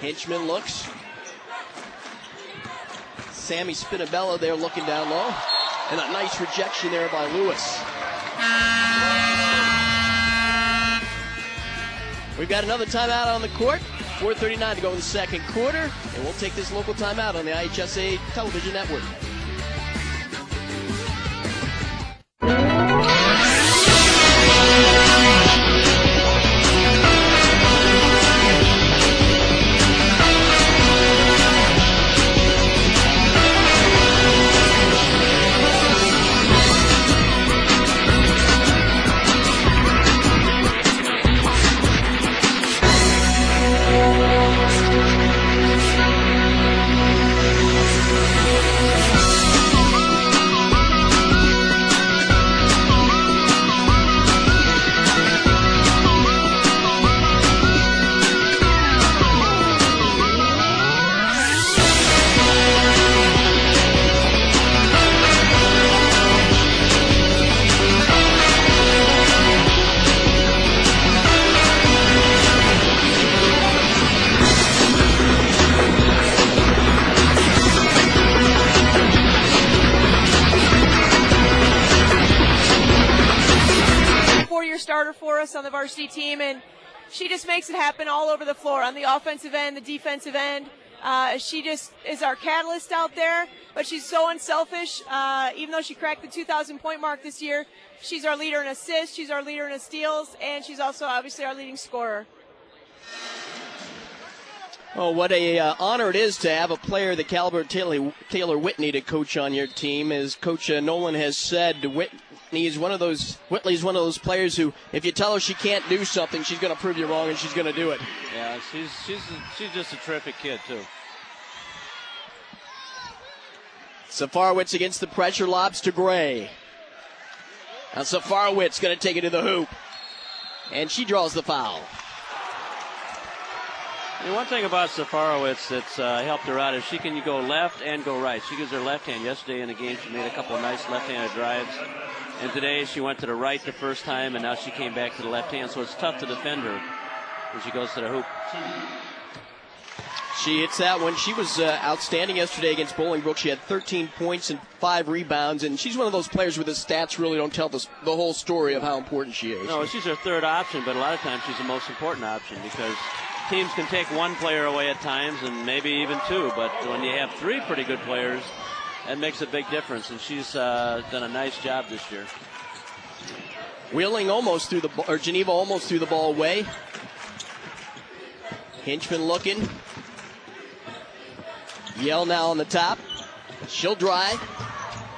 Hinchman looks. Sammy Spinabella there looking down low. And a nice rejection there by Lewis. We've got another timeout on the court. 4:39 to go in the second quarter. And we'll take this local timeout on the IHSA Television Network. Starter for us on the varsity team, and she just makes it happen all over the floor on the offensive end, the defensive end. She just is our catalyst out there, but she's so unselfish. Even though she cracked the 2,000-point mark this year, she's our leader in assists, she's our leader in steals, and she's also obviously our leading scorer. Oh, what a honor it is to have a player the caliber of Taylor Whitney to coach on your team. As Coach Nolan has said, Whitley is one of those players who, if you tell her she can't do something, she's going to prove you wrong and she's going to do it. Yeah, she's just a terrific kid too. Safarowicz against the pressure, lobs to Gray. Now Safarowicz going to take it to the hoop, and she draws the foul. And one thing about Safarowicz that's helped her out is she can go left and go right. She uses her left hand. Yesterday in the game, she made a couple of nice left-handed drives. And today she went to the right the first time, and now she came back to the left hand. So it's tough to defend her when she goes to the hoop. She hits that one. She was outstanding yesterday against Bolingbrook. She had 13 points and 5 rebounds, and she's one of those players where the stats really don't tell the whole story of how important she is. No, she's her third option, but a lot of times she's the most important option because teams can take one player away at times and maybe even two, but when you have 3 pretty good players, that makes a big difference, and she's done a nice job this year. Geneva almost threw the ball away. Hinchman looking. Yell now on the top. She'll drive.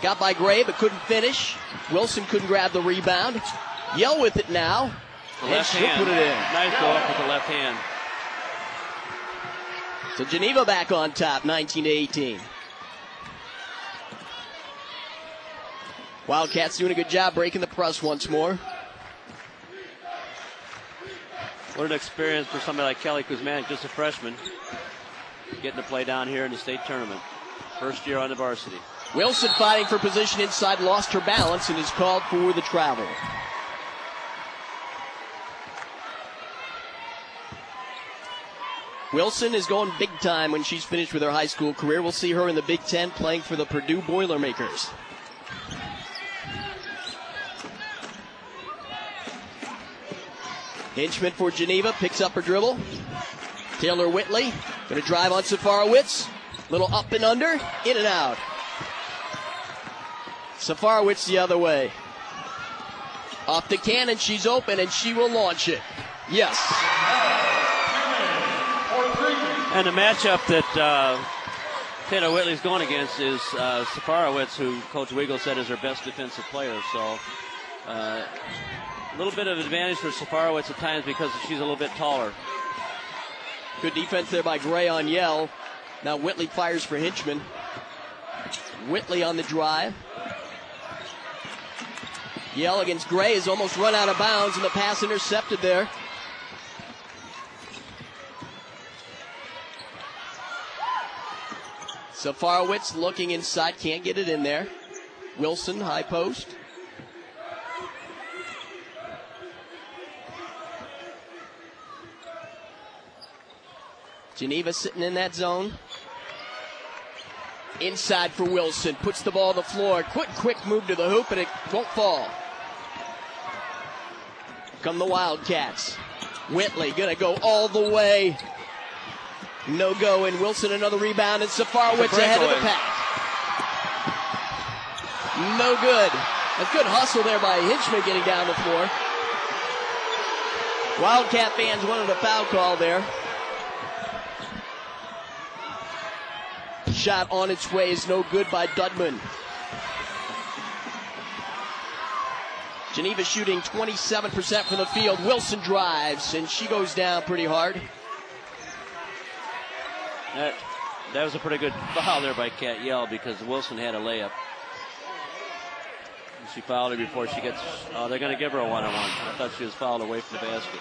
Got by Gray, but couldn't finish. Wilson couldn't grab the rebound. Yell with it now. And she'll put it in. Nice go up with the left hand. So Geneva back on top, 19-18. Wildcats doing a good job breaking the press once more. What an experience for somebody like Kelly Kuzmanik, just a freshman, getting to play down here in the state tournament. First year on the varsity. Wilson fighting for position inside, lost her balance, and is called for the travel. Wilson is going big time when she's finished with her high school career. We'll see her in the Big Ten playing for the Purdue Boilermakers. Hinchman for Geneva, picks up her dribble. Taylor Whitley, going to drive on Safarowicz. Little up and under, in and out. Safarowicz the other way. Off the cannon, she's open, and she will launch it. Yes. And the matchup that Taylor Whitley's going against is Safarowicz, who Coach Weigel said is her best defensive player. So a little bit of advantage for Safarowicz at times because she's a little bit taller. Good defense there by Gray on Yell. Now Whitley fires for Hinchman. Whitley on the drive. Yell against Gray is almost run out of bounds, and the pass intercepted there. Safarowicz looking inside, can't get it in there. Wilson, high post. Geneva sitting in that zone. Inside for Wilson. Puts the ball on the floor. Quick move to the hoop, and it won't fall. Come the Wildcats. Whitley going to go all the way. No go, and Wilson another rebound, and Safarowicz ahead of the pack. No good. A good hustle there by Hitchman getting down the floor. Wildcat fans wanted a foul call there. Shot on its way is no good by Dudman. Geneva shooting 27% from the field. Wilson drives, and she goes down pretty hard. That was a pretty good foul there by Kat Yell because Wilson had a layup. She fouled her before she gets... Oh, they're going to give her a one-on-one. I thought she was fouled away from the basket.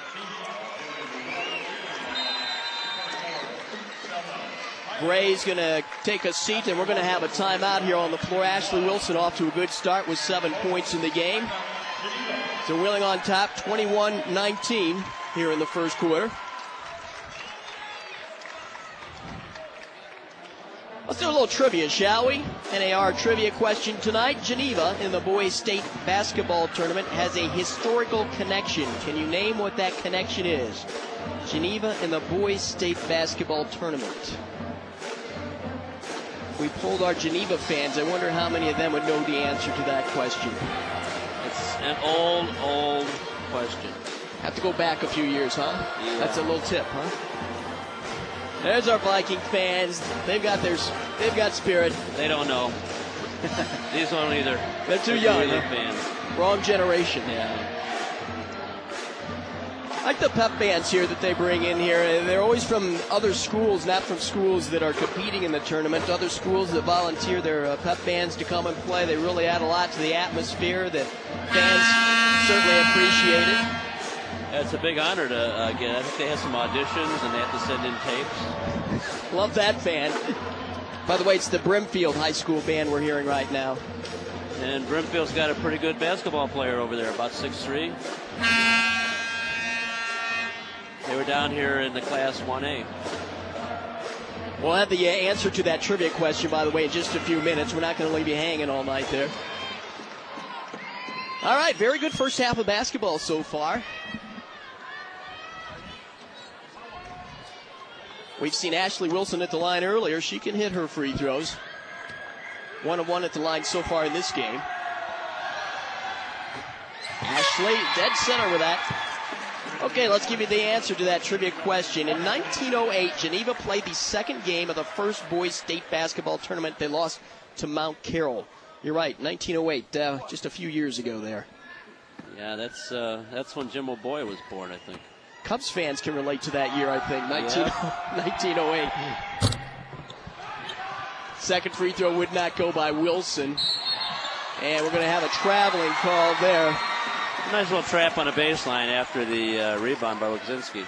Gray's going to take a seat, and we're going to have a timeout here on the floor. Ashley Wilson off to a good start with 7 points in the game. So Wheeling on top, 21-19 here in the first quarter. Let's do a little trivia, shall we? NAR trivia question tonight. Geneva in the boys' state basketball tournament has a historical connection. Can you name what that connection is? Geneva in the boys' state basketball tournament. We polled our Geneva fans. I wonder how many of them would know the answer to that question. It's an old question. Have to go back a few years, huh? Yeah. That's a little tip, huh? There's our Viking fans. They've got spirit. They don't know. These don't either. They're too young. Really huh? fans. Wrong generation. Yeah. I like the pep bands here that they bring in here. They're always from other schools, not from schools that are competing in the tournament. Other schools that volunteer their pep bands to come and play. They really add a lot to the atmosphere that fans certainly appreciate it. It's a big honor to get. I think they have some auditions and they have to send in tapes. Love that band. By the way, it's the Brimfield High School band we're hearing right now. And Brimfield's got a pretty good basketball player over there, about 6'3". They were down here in the Class 1A. We'll have the answer to that trivia question, by the way, in just a few minutes. We're not going to leave you hanging all night there. All right, very good first half of basketball so far. We've seen Ashley Wilson at the line earlier. She can hit her free throws. 1 of 1 at the line so far in this game. Ashley, dead center with that. Okay, let's give you the answer to that trivia question. In 1908, Geneva played the second game of the first boys state basketball tournament. They lost to Mount Carroll. You're right, 1908, just a few years ago there. Yeah, that's when Jim O'Boy was born, I think. Cubs fans can relate to that year, I think, 1908. Second free throw would not go by Wilson. And we're going to have a traveling call there. Nice little trap on a baseline after the rebound by Wojcinski.